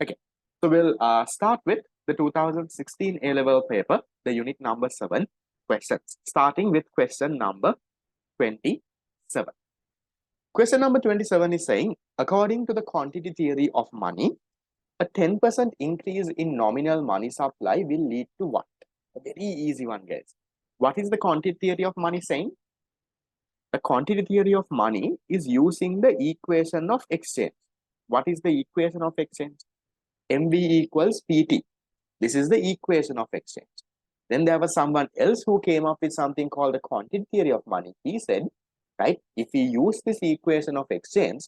Okay, so we'll start with the 2016 A-level paper, the unit number 7 questions, starting with question number 27. Question number 27 is saying, according to the quantity theory of money, a 10% increase in nominal money supply will lead to what? A very easy one, guys. What is the quantity theory of money saying? The quantity theory of money is using the equation of exchange. What is the equation of exchange? MV equals PT. This is the equation of exchange. Then there was someone else who came up with something called the quantity theory of money. He said, right, if we use this equation of exchange,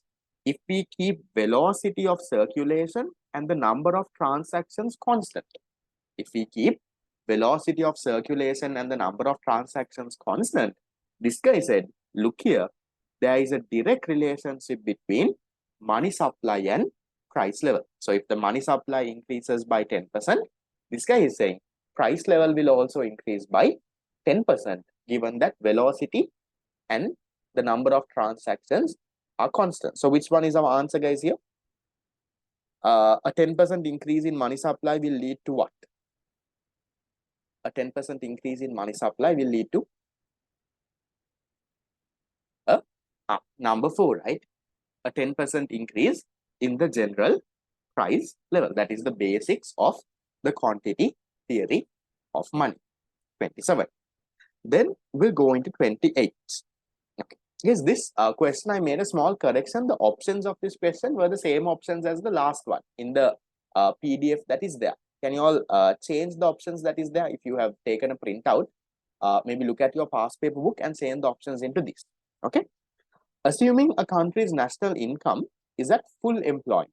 if we keep velocity of circulation and the number of transactions constant, if we keep velocity of circulation and the number of transactions constant, this guy said, look here, there is a direct relationship between money supply and price level. So if the money supply increases by 10%, this guy is saying price level will also increase by 10%, given that velocity and the number of transactions are constant. So which one is our answer, guys, here? A 10% increase in money supply will lead to what? A 10% increase in money supply will lead to number 4, right? A 10% increase in the general price level. That is the basics of the quantity theory of money. 27. Then we'll go into 28. Okay. Yes, this question I made a small correction. The options of this question were the same options as the last one in the PDF that is there. Can you all change the options that is there? If you have taken a printout, maybe look at your past paper book and change the options into this. Okay. Assuming a country's national income is at full employment,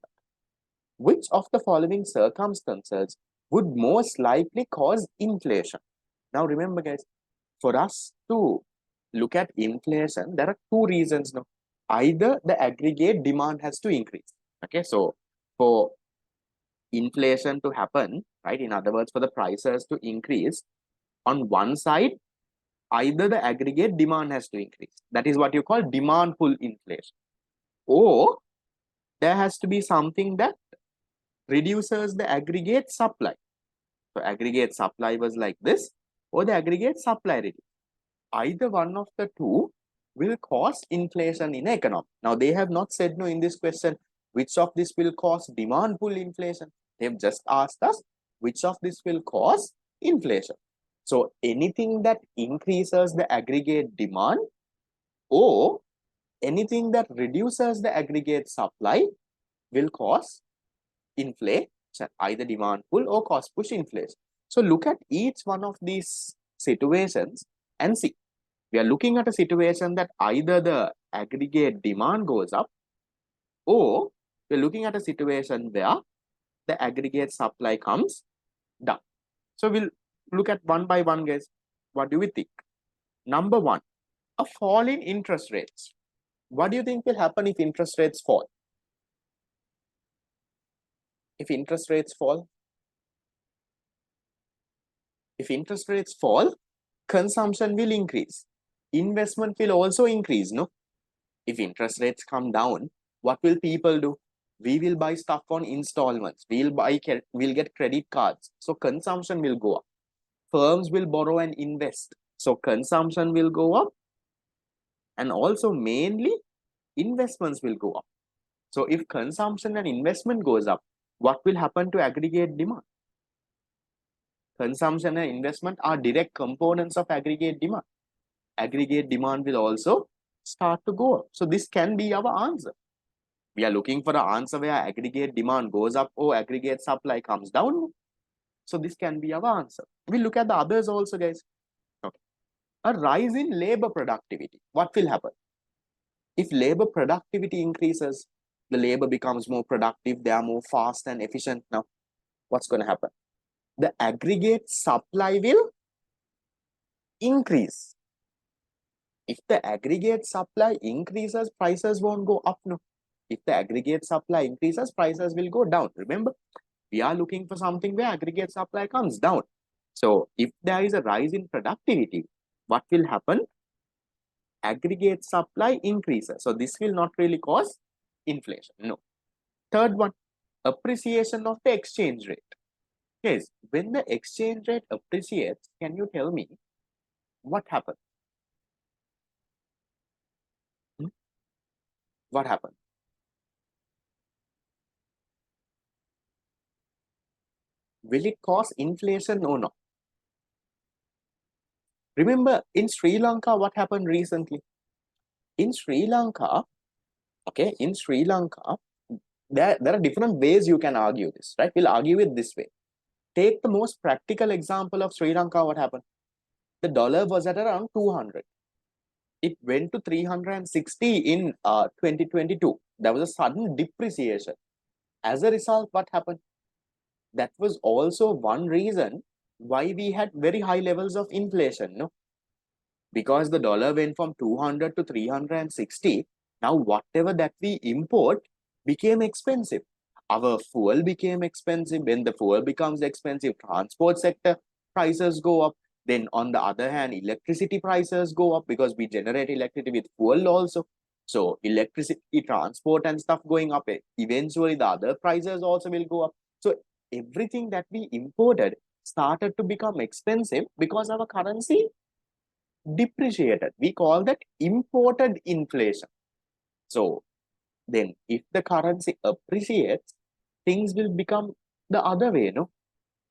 which of the following circumstances would most likely cause inflation? Now remember, guys, for us to look at inflation, there are two reasons now. Either the aggregate demand has to increase. Okay, so for inflation to happen, right, in other words, for the prices to increase, on one side, either the aggregate demand has to increase. That is what you call demand pull inflation. Or there has to be something that reduces the aggregate supply. So aggregate supply was like this, or the aggregate supply reduced. Either one of the two will cause inflation in economy. Now they have not said no in this question, which of this will cause demand pull inflation. They've just asked us which of this will cause inflation. So anything that increases the aggregate demand or anything that reduces the aggregate supply will cause inflation, either demand pull or cost push inflation. So look at each one of these situations and see. We are looking at a situation that either the aggregate demand goes up or we're looking at a situation where the aggregate supply comes down. So we'll look at one by one, guys. What do we think? Number 1, a fall in interest rates. What do you think will happen if interest rates fall? If interest rates fall? If interest rates fall, consumption will increase. Investment will also increase, no? If interest rates come down, what will people do? We will buy stuff on installments. We'll get credit cards. So consumption will go up. Firms will borrow and invest. So consumption will go up. And also mainly investments will go up. So if consumption and investment goes up, what will happen to aggregate demand? Consumption and investment are direct components of aggregate demand. Aggregate demand will also start to go up. So this can be our answer. We are looking for an answer where aggregate demand goes up or aggregate supply comes down. So this can be our answer. We'll look at the others also, guys. Okay. A rise in labor productivity. What will happen? If labor productivity increases, the labor becomes more productive, they are more fast and efficient now. What's going to happen? The aggregate supply will increase. If the aggregate supply increases, prices won't go up, no. If the aggregate supply increases, prices will go down. Remember, we are looking for something where aggregate supply comes down. So if there is a rise in productivity, what will happen? Aggregate supply increases. So this will not really cause inflation. No. Third one, appreciation of the exchange rate. Yes, when the exchange rate appreciates, can you tell me what happens? Hmm? What happens? Will it cause inflation or not? Remember, in Sri Lanka, what happened recently? In Sri Lanka, okay, in Sri Lanka, there are different ways you can argue this, right? We'll argue it this way. Take the most practical example of Sri Lanka, what happened? The dollar was at around 200. It went to 360 in 2022. There was a sudden depreciation. As a result, what happened? That was also one reason why we had very high levels of inflation, no? Because the dollar went from 200 to 360. Now, whatever that we import became expensive. Our fuel became expensive. When the fuel becomes expensive, transport sector prices go up. Then on the other hand, electricity prices go up because we generate electricity with fuel also. So electricity, transport and stuff going up. Eventually, the other prices also will go up. So everything that we imported started to become expensive because our currency depreciated. We call that imported inflation. So then if the currency appreciates, things will become the other way, no?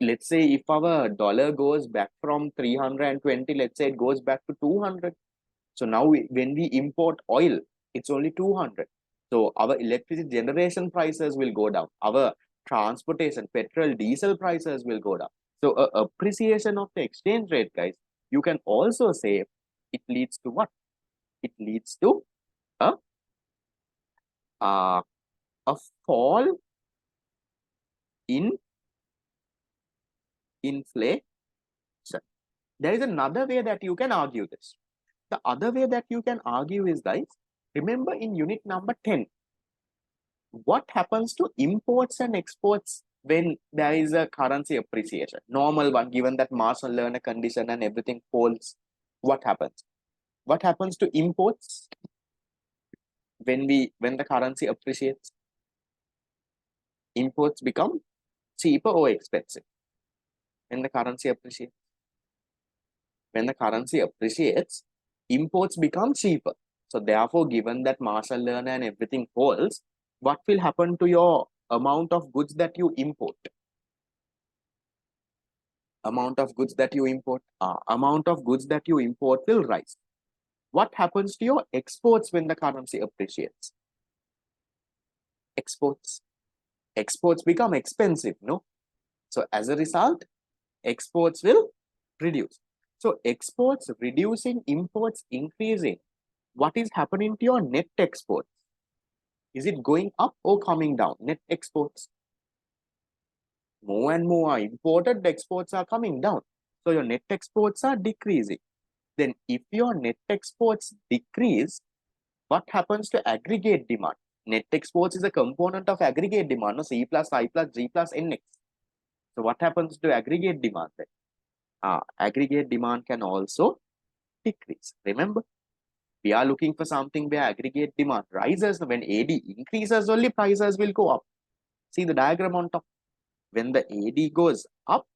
Let's say if our dollar goes back from 320, let's say it goes back to 200. So now when we import oil, it's only 200. So our electricity generation prices will go down. Our transportation, petrol, diesel prices will go down. So appreciation of the exchange rate, guys, you can also say it leads to what? It leads to a, uh, a fall in inflation. There is another way that you can argue this. The other way that you can argue is, guys, remember in unit number 10, what happens to imports and exports when there is a currency appreciation? Normal one, given that Marshall Lerner condition and everything falls, what happens? What happens to imports when the currency appreciates? Imports become cheaper or expensive when the currency appreciates. When the currency appreciates, imports become cheaper. So therefore, given that Marshall Lerner and everything holds, what will happen to your amount of goods that you import? Amount of goods that you import will rise. What happens to your exports when the currency appreciates? Exports become expensive, no? So as a result, exports will reduce. So exports reducing, imports increasing. What is happening to your net exports? Is it going up or coming down? Net exports. More and more are imported, the exports are coming down. So your net exports are decreasing. Then if your net exports decrease, what happens to aggregate demand? Net exports is a component of aggregate demand, no? C plus I plus G plus NX. So what happens to aggregate demand then? Aggregate demand can also decrease. Remember, we are looking for something where aggregate demand rises. When AD increases, only prices will go up. See the diagram on top. When the AD goes up,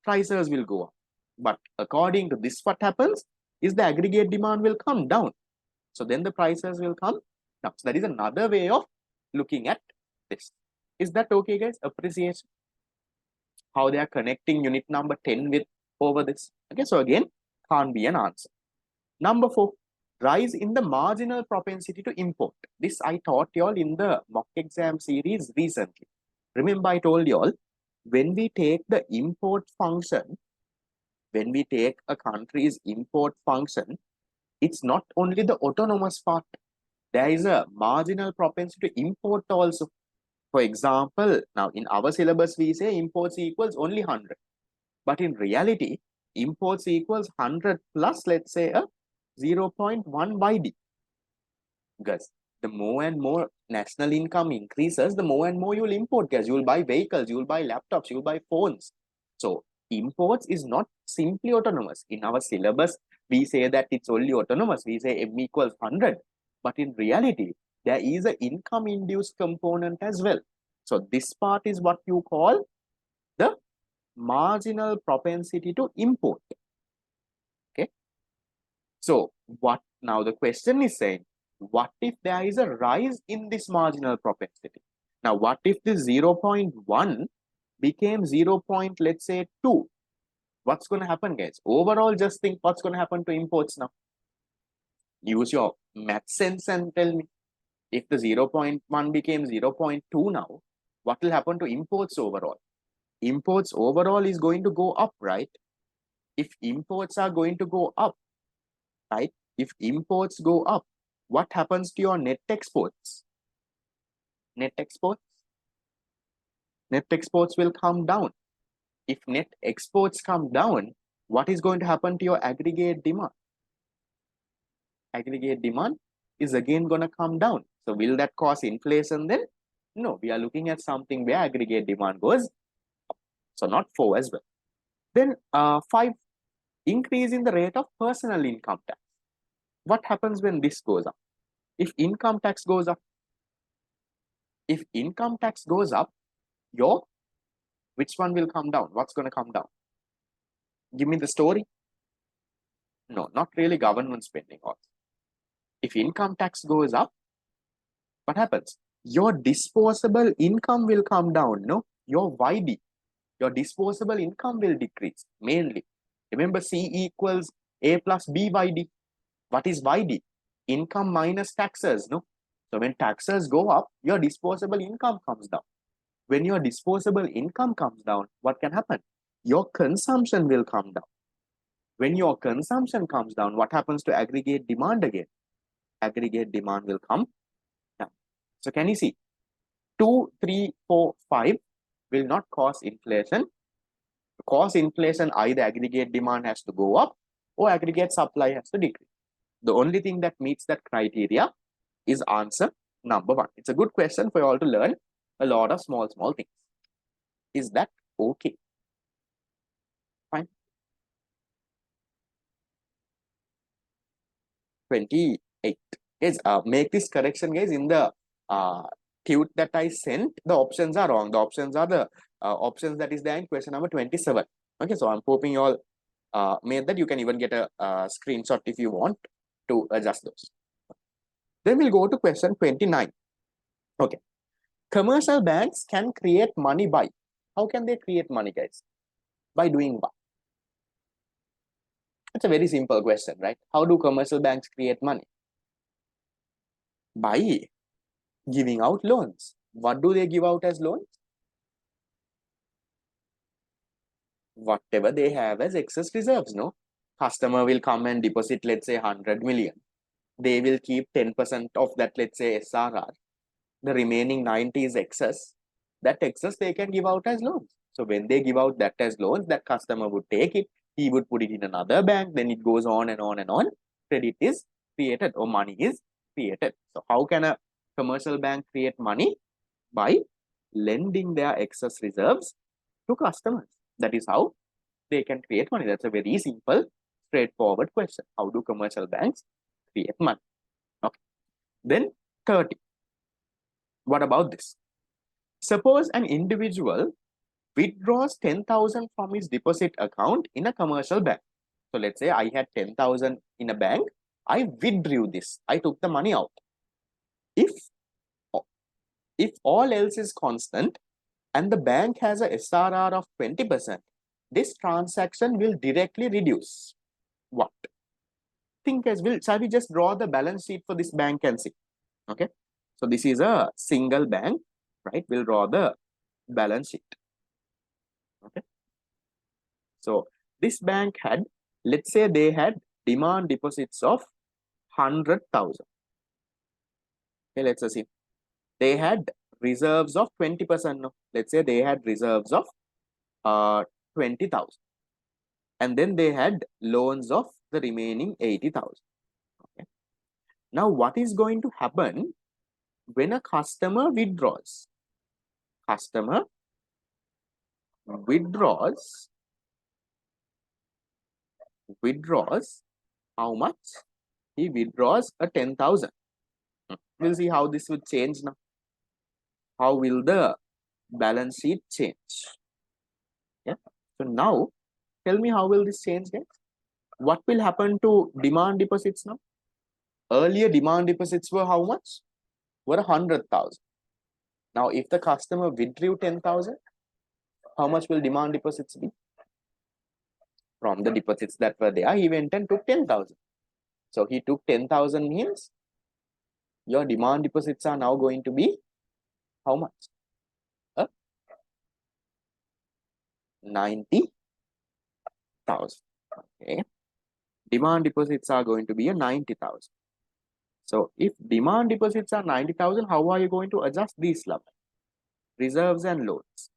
prices will go up. But according to this, what happens is the aggregate demand will come down. So then the prices will come down. So that is another way of looking at this. Is that okay, guys? Appreciation. How they are connecting unit number 10 with over this. Okay, so again, can't be an answer. Number 4, rise in the marginal propensity to import. This I taught you all in the mock exam series recently. Remember, I told you all, when we take the import function, when we take a country's import function, it's not only the autonomous part. There is a marginal propensity to import also. For example, now in our syllabus, we say imports equals only 100. But in reality, imports equals 100 plus, let's say, a 0.1 YD. Because the more and more national income increases, the more and more you'll import gas. You'll buy vehicles, you'll buy laptops, you'll buy phones. So imports is not simply autonomous. In our syllabus, we say that it's only autonomous. We say M equals 100. But in reality, there is an income-induced component as well. So this part is what you call the marginal propensity to import. Okay. So what now the question is saying, what if there is a rise in this marginal propensity? Now, what if the 0.1 became 0. Let's say 2? What's going to happen, guys? Overall, just think what's going to happen to imports now. Use your math sense and tell me. If the 0.1 became 0.2 now, what will happen to imports overall? Imports overall is going to go up, right? If imports are going to go up, right? If imports go up, what happens to your net exports? Net exports? Net exports will come down. If net exports come down, what is going to happen to your aggregate demand? Aggregate demand is again going to come down. So will that cause inflation then? No, we are looking at something where aggregate demand goes up. So not 4 as well. Then 5, increase in the rate of personal income tax. What happens when this goes up? If income tax goes up, which one will come down? What's going to come down? Give me the story. No, not really government spending also. If income tax goes up, what happens? Your disposable income will come down, no? Your YD, your disposable income will decrease, mainly. Remember, C equals A plus BYD. What is YD? Income minus taxes, no? So when taxes go up, your disposable income comes down. When your disposable income comes down, what can happen? Your consumption will come down. When your consumption comes down, what happens to aggregate demand again? Aggregate demand will come down. So can you see? 2, 3, 4, 5 will not cause inflation. To cause inflation, either aggregate demand has to go up or aggregate supply has to decrease. The only thing that meets that criteria is answer number 1. It's a good question for you all to learn a lot of small things. Is that okay? Fine. 28. Guys, make this correction, guys. In the tute that I sent, the options are wrong. The options are the options that is there in question number 27. Okay, so I'm hoping you all made that. You can even get a screenshot if you want to adjust those. Then we'll go to question 29. Okay. Commercial banks can create money by. How can they create money, guys? By doing what? It's a very simple question, right? How do commercial banks create money? By giving out loans. What do they give out as loans? Whatever they have as excess reserves, no? Customer will come and deposit, let's say 100 million. They will keep 10% of that, let's say SRR. The remaining 90 is excess. That excess they can give out as loans. So when they give out that as loans, that customer would take it. He would put it in another bank. Then it goes on and on and on. Credit is created or money is created. So how can a commercial bank create money? By lending their excess reserves to customers. That is how they can create money. That's a very simple, straightforward question. How do commercial banks create money? Okay. Then 30. What about this? Suppose an individual withdraws 10,000 from his deposit account in a commercial bank. So let's say I had 10,000 in a bank. I withdrew this. I took the money out. If all else is constant and the bank has a SRR of 20%, this transaction will directly reduce. What? Think as well. Shall we just draw the balance sheet for this bank and see? Okay. So this is a single bank, right? We'll draw the balance sheet. Okay. So this bank had, let's say they had demand deposits of 100,000. Okay, let's assume they had reserves of 20%. No, let's say they had reserves of 20,000, and then they had loans of the remaining 80,000. Okay. Now, what is going to happen when a customer withdraws? Customer withdraws how much? He withdraws a 10,000. We'll see how this will change now. How will the balance sheet change. Yeah. So now tell me, how will this change, guys? What will happen to demand deposits now? Earlier demand deposits were how much? Were 100,000. Now if the customer withdrew 10,000, how much will demand deposits be? From the deposits that were there, he went and took 10,000. So he took 10,000 means your demand deposits are now going to be how much? 90,000. Okay. Demand deposits are going to be a 90,000. So if demand deposits are 90,000, how are you going to adjust these levels? Reserves and loans.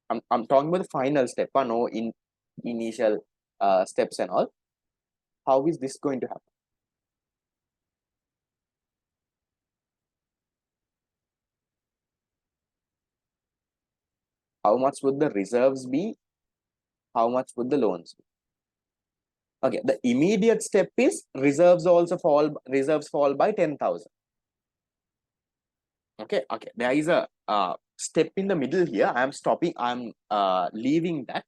I'm talking about the final step, no in initial steps and all. How is this going to happen? How much would the reserves be? How much would the loans be? Okay, the immediate step is reserves fall by 10,000. Okay, there is a step in the middle here. I'm leaving that.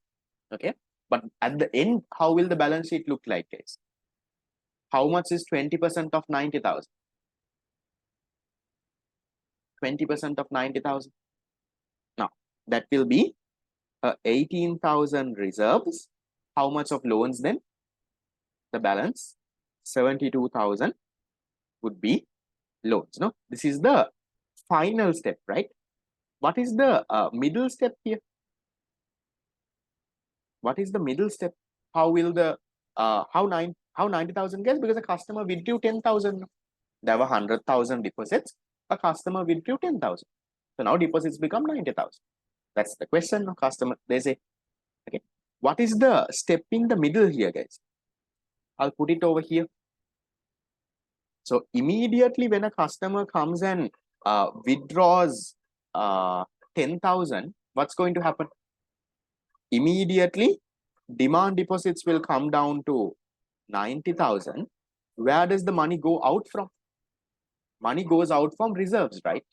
Okay, but at the end, how will the balance sheet look like, guys? How much is 20% of 90,000? 20% of 90,000. Now that will be 18,000 reserves. How much of loans then? The balance 72,000 would be loans. No, this is the final step, right? What is the middle step here? What is the middle step? How will the how 90,000 gets? Because a customer withdrew 10,000. There were 100,000 deposits. A customer withdrew 10,000. So now deposits become 90,000. That's the question. Customer, they say, okay, what is the step in the middle here, guys? I'll put it over here. So immediately when a customer comes and withdraws 10,000, what's going to happen? Immediately demand deposits will come down to 90,000. Where does the money go out from? Money goes out from reserves, right?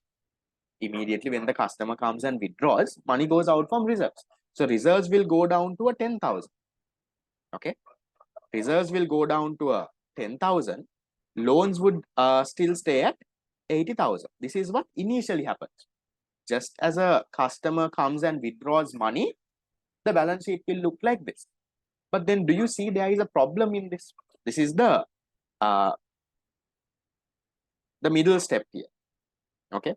Immediately when the customer comes and withdraws, money goes out from reserves. So reserves will go down to a 10,000. Okay. Reserves will go down to a 10,000. Loans would still stay at 80,000. This is what initially happens. Just as a customer comes and withdraws money, the balance sheet will look like this. But then do you see there is a problem in this? This is the middle step here. Okay.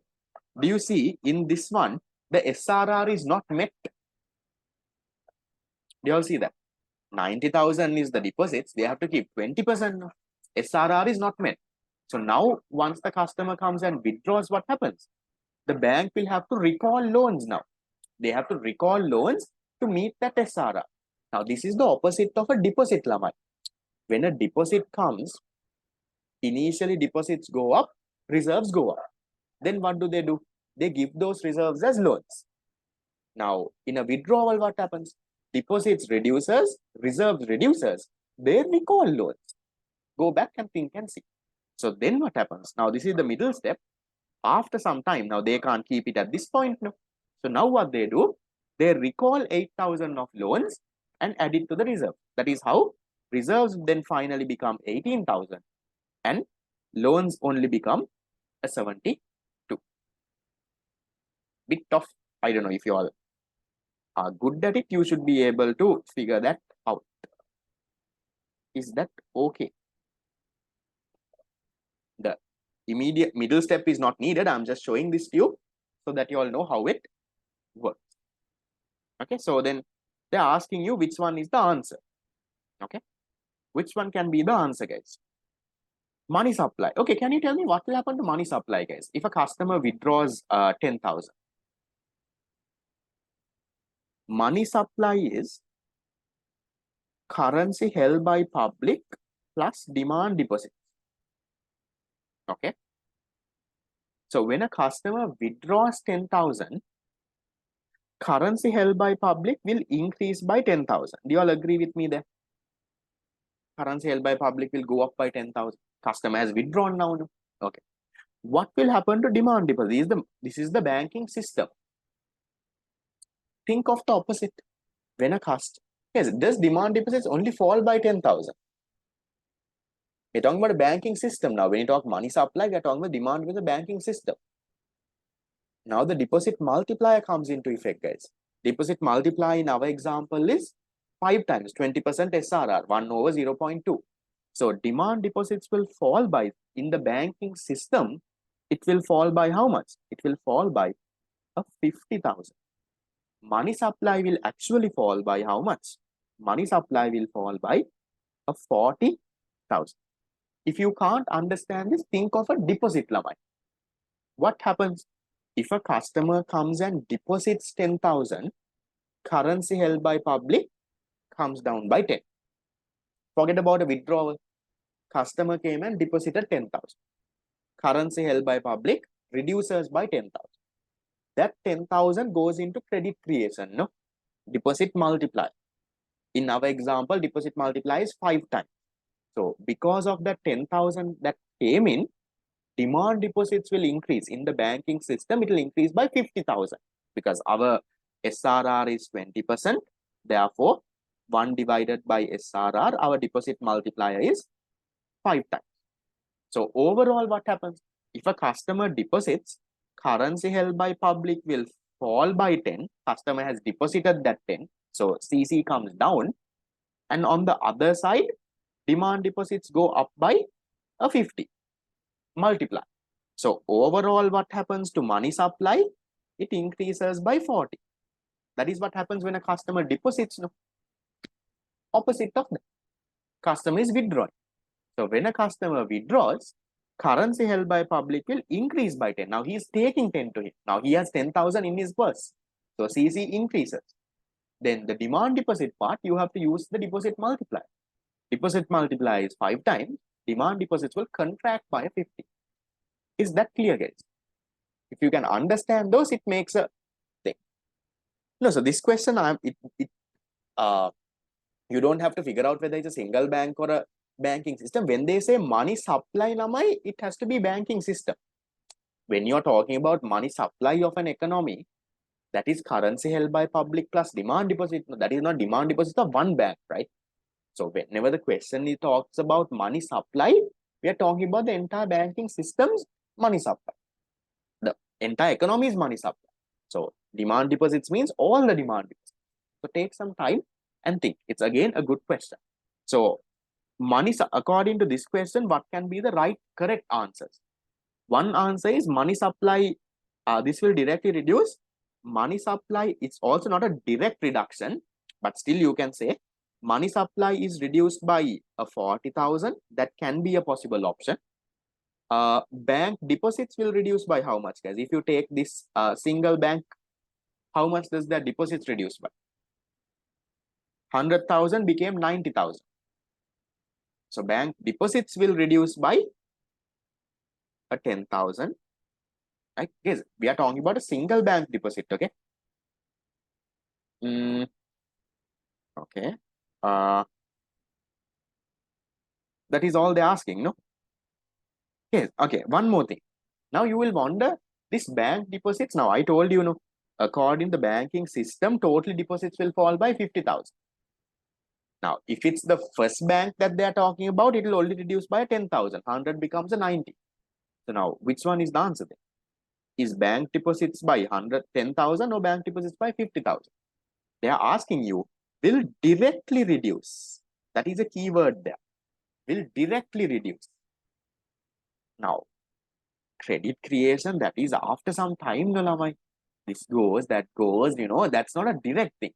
Do you see in this one, the SRR is not met? Do you all see that? 90,000 is the deposits. They have to keep 20%. SRR is not met. So now once the customer comes and withdraws, what happens? The bank will have to recall loans now. They have to recall loans to meet that SRR. Now this is the opposite of a deposit lamai. When a deposit comes, initially deposits go up, reserves go up. Then what do? They give those reserves as loans. Now in a withdrawal, what happens? Deposits reduces, reserves reduces, they recall loans. Go back and think and see. So then what happens? Now this is the middle step. After some time, now they can't keep it at this point. No. So now what they do? They recall 8,000 of loans and add it to the reserve. That is how reserves then finally become 18,000 and loans only become a 72. Bit of, I don't know if you all are good at it, you should be able to figure that out. Is that okay? The immediate middle step is not needed. I'm just showing this to you so that you all know how it works. Okay, so then they're asking you which one is the answer. Okay, which one can be the answer, guys? Money supply. Okay, can you tell me what will happen to money supply, guys? If a customer withdraws 10,000, money supply is currency held by public plus demand deposits. Okay. So when a customer withdraws 10,000, currency held by public will increase by 10,000. Do you all agree with me there? Currency held by public will go up by 10,000. Customer has withdrawn now. No? Okay. What will happen to demand deposit? This is the banking system. Think of the opposite. When a customer, yes, does demand deposits only fall by 10,000? We're talking about a banking system now. When you talk money supply, we're talking about demand with the banking system. Now the deposit multiplier comes into effect, guys. Deposit multiplier in our example is 5 times 20% SRR, 1 over 0.2. So demand deposits will fall by, in the banking system, it will fall by how much? It will fall by a 50,000. Money supply will actually fall by how much? Money supply will fall by a 40,000. If you can't understand this, think of a deposit lamai. What happens if a customer comes and deposits 10,000, currency held by public comes down by 10. Forget about a withdrawal. Customer came and deposited 10,000. Currency held by public reduces by 10,000. That 10,000 goes into credit creation, no? Deposit multiply. In our example, deposit multiply is 5 times. So because of that 10,000 that came in, demand deposits will increase. In the banking system, it will increase by 50,000 because our SRR is 20%. Therefore, 1 divided by SRR, our deposit multiplier is 5 times. So overall, what happens? If a customer deposits, currency held by public will fall by 10. Customer has deposited that 10. So CC comes down. And on the other side, demand deposits go up by a 50. Multiply. So overall, what happens to money supply? It increases by 40. That is what happens when a customer deposits. No? Opposite of that. Customer is withdrawing. So when a customer withdraws, currency held by public will increase by 10. Now he is taking 10 to him. Now he has 10,000 in his purse. So CC increases. Then the demand deposit part, you have to use the deposit multiplier. Deposit multiplier is 5 times. Demand deposits will contract by 50. Is that clear, guys? If you can understand those, it makes a thing. No, so this question, you don't have to figure out whether it's a single bank or a banking system. When they say money supply, namai, it has to be banking system. When you're talking about money supply of an economy, that is currency held by public plus demand deposit. No, that is not demand deposit of one bank, right? So whenever the question talks about money supply, we are talking about the entire banking system's money supply. The entire economy is money supply. So demand deposits means all the demand deposits. So take some time and think. It's again a good question. So money, according to this question, what can be the correct answers? One answer is money supply. This will directly reduce. Money supply, it's also not a direct reduction, but still you can say money supply is reduced by a 40,000. That can be a possible option. Bank deposits will reduce by how much, guys? If you take this single bank, how much does their deposits reduce by? 100,000 became 90,000. So bank deposits will reduce by a 10,000. Right? Yes, we are talking about a single bank deposit. Okay. Okay. That is all they're asking, no? Yes. Okay. One more thing. Now you will wonder this bank deposits. Now I told you, no, according to the banking system, total deposits will fall by 50,000. Now, if it's the first bank that they are talking about, it will only reduce by 10,000. 100 becomes a 90. So now, which one is the answer then? Is bank deposits by 10,000 or bank deposits by 50,000? They are asking you, will directly reduce. That is a key word there. Will directly reduce. Now, credit creation, that is after some time, no lamai. This goes, that goes, that's not a direct thing.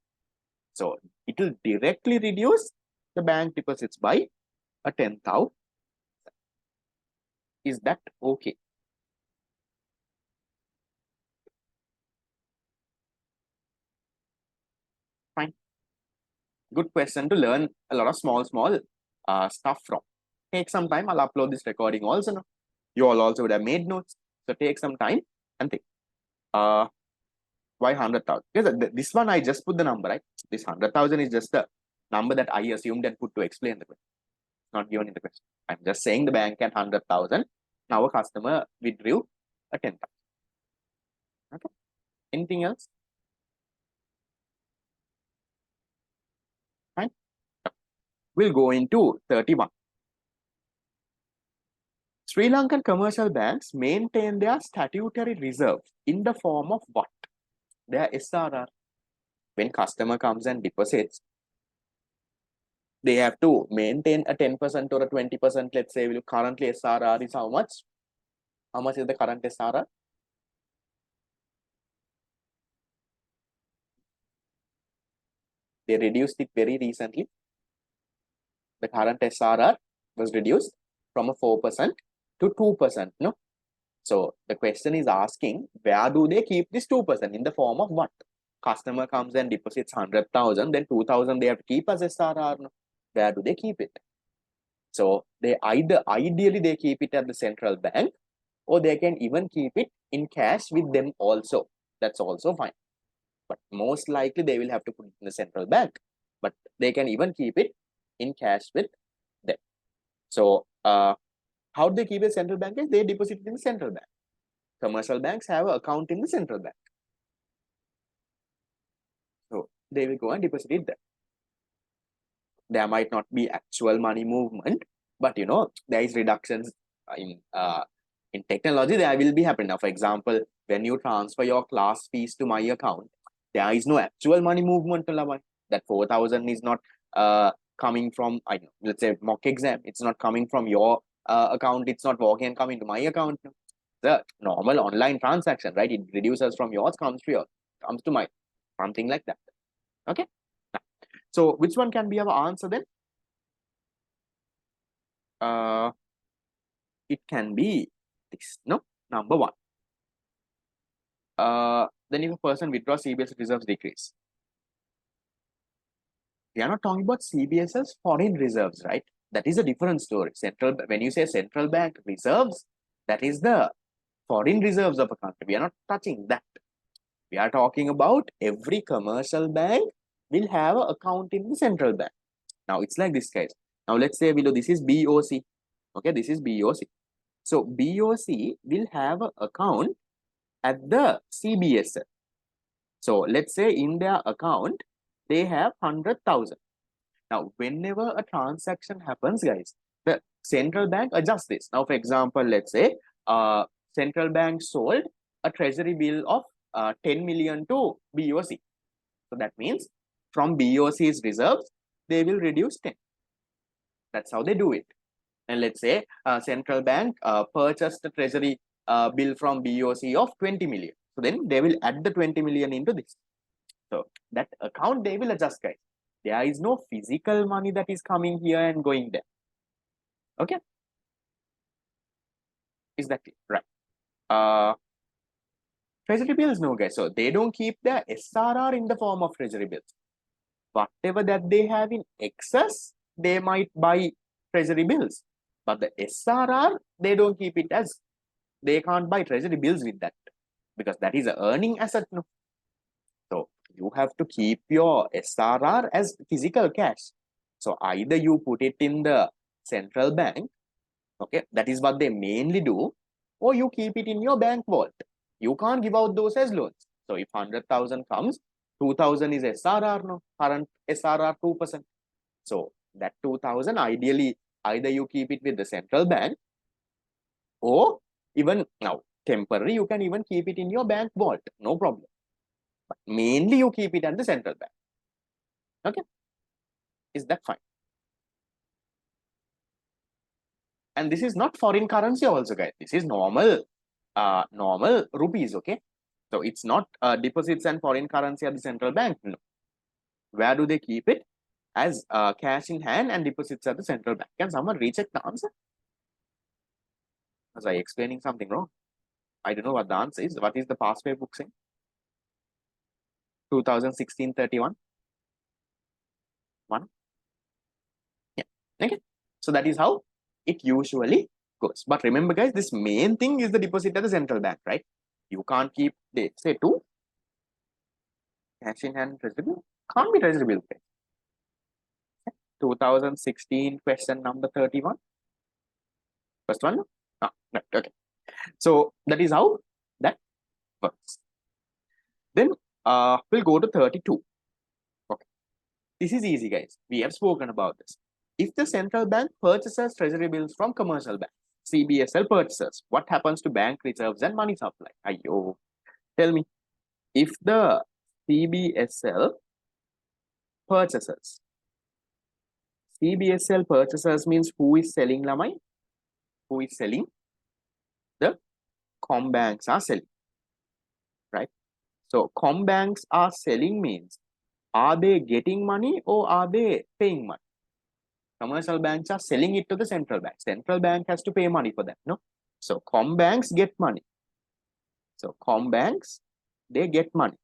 So, it will directly reduce the bank deposits by a 10,000. Is that okay? Fine. Good question to learn a lot of small stuff from. Take some time. I'll upload this recording also. No? You all also would have made notes. So take some time and think. Why 100,000? Because this one I just put the number, right? This 100,000 is just the number that I assumed and put to explain the question. It's not given in the question. I'm just saying the bank at 100,000. Now a customer withdrew a 10,000. Okay. Anything else? Fine. We'll go into 31. Sri Lankan commercial banks maintain their statutory reserve in the form of what? Their SRR. When customer comes and deposits, they have to maintain a 10% or a 20%. Let's say currently SRR is how much? How much is the current SRR? They reduced it very recently. The current SRR was reduced from a 4% to 2%. No? So the question is asking, where do they keep this 2%? In the form of what? Customer comes and deposits 100,000, then 2,000 they have to keep as SRR. No? Where do they keep it? So they ideally they keep it at the central bank, or they can even keep it in cash with them also. That's also fine. But most likely they will have to put it in the central bank. But they can even keep it in cash with them. So how do they keep it central bank? They deposit it in the central bank. Commercial banks have an account in the central bank. So they will go and deposit it there. There might not be actual money movement, but there is reductions in technology. There will be happening. Now, for example, when you transfer your class fees to my account, there is no actual money movement. That 4,000 is not coming from, let's say, mock exam. It's not coming from your account. It's not walking and coming to my account. The normal online transaction, right? It reduces from yours, comes to mine, something like that. Okay. So which one can be our answer then? It can be this. No, number 1. Then if a person withdraws, CBS reserves decrease. We are not talking about CBS's foreign reserves, right? That is a different story. When you say central bank reserves, that is the foreign reserves of a country. We are not touching that. We are talking about every commercial bank will have an account in the central bank. Now it's like this, guys. Now let's say below this is BOC. Okay, this is BOC. So BOC will have an account at the CBS. So let's say in their account, they have 100,000. Now, whenever a transaction happens, guys, the central bank adjusts this. Now, for example, let's say central bank sold a treasury bill of 10 million to BOC. So that means from BOC's reserves, they will reduce 10. That's how they do it. And let's say central bank purchased the treasury bill from BOC of 20 million. So then they will add the 20 million into this. So that account they will adjust, guys. There is no physical money that is coming here and going there. Okay. Is that it? Right? Treasury bills, no, guys. So they don't keep their SRR in the form of treasury bills. Whatever that they have in excess, they might buy treasury bills. But the SRR, they don't keep it as. They can't buy treasury bills with that, because that is an earning asset. No? So you have to keep your SRR as physical cash. So either you put it in the central bank, okay, that is what they mainly do, or you keep it in your bank vault. You can't give out those as loans. So if 100,000 comes, 2,000 is SRR, no? Current SRR 2%. So that 2,000, ideally, either you keep it with the central bank, or even now, temporary, you can even keep it in your bank vault, no problem. But mainly you keep it at the central bank. Okay. Is that fine? And this is not foreign currency also, guys. This is normal rupees, okay? So it's not deposits and foreign currency at the central bank. No. Where do they keep it? As cash in hand and deposits at the central bank. Can someone recheck the answer? Was I explaining something wrong? I don't know what the answer is. What is the past paper book saying? 2016-31. 1. Yeah. Okay. So that is how it usually goes. But remember, guys, this main thing is the deposit at the central bank, right? You can't keep, say, 2 cash in hand treasury bill. Can't be treasury bill. 2016 question number 31. First one. Right, okay. So that is how that works. Then we'll go to 32. Okay. This is easy, guys. We have spoken about this. If the central bank purchases treasury bills from commercial banks, CBSL purchases, what happens to bank reserves and money supply? Ayo, tell me. If the CBSL purchases, CBSL purchases means who is selling Lamai? Who is selling? The com banks are selling, right? So com banks are selling means, are they getting money or are they paying money? Commercial banks are selling it to the central bank. Central bank has to pay money for that, no? So com banks get money. So com banks, they get money.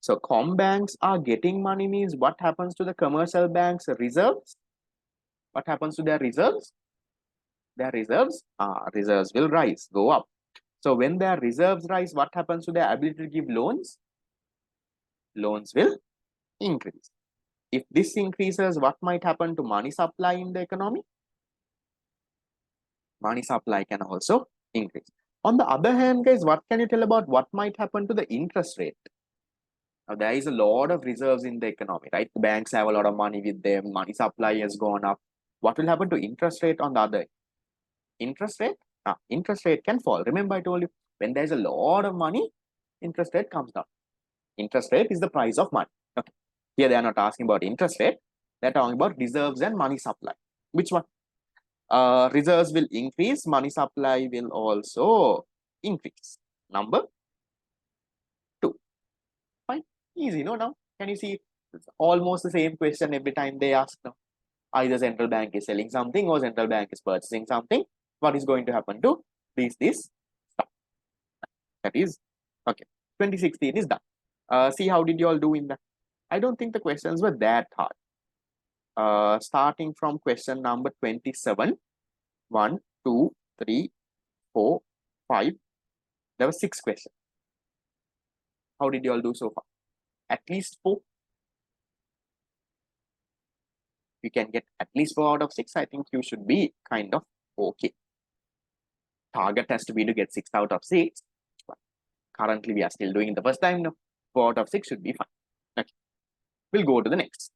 So com banks are getting money means what happens to the commercial banks' reserves? What happens to their reserves? Their reserves will rise, go up. So when their reserves rise, what happens to their ability to give loans? Loans will increase. If this increases, what might happen to money supply in the economy? Money supply can also increase. On the other hand, guys, what can you tell about what might happen to the interest rate? Now, there is a lot of reserves in the economy, right? The banks have a lot of money with them. Money supply has gone up. What will happen to interest rate on the other? Interest rate? Interest rate can fall. Remember, I told you, when there's a lot of money, interest rate comes down. Interest rate is the price of money. Okay. Here they are not asking about interest rate. They're talking about reserves and money supply. Which one? Reserves will increase. Money supply will also increase. Number 2. Fine. Easy, no? Now, can you see? It's almost the same question every time they ask now. Either central bank is selling something or central bank is purchasing something. What is going to happen to this stuff? That is, okay. 2016 is done. See how did you all do in that? I don't think the questions were that hard. Starting from question number 27, 1, 2, 3, 4, 5. There were 6 questions. How did you all do so far? At least 4. You can get at least 4 out of 6. I think you should be kind of okay. Target has to be to get 6 out of 6. But currently, we are still doing it the first time. No, 4 out of 6 should be fine. Okay. We'll go to the next.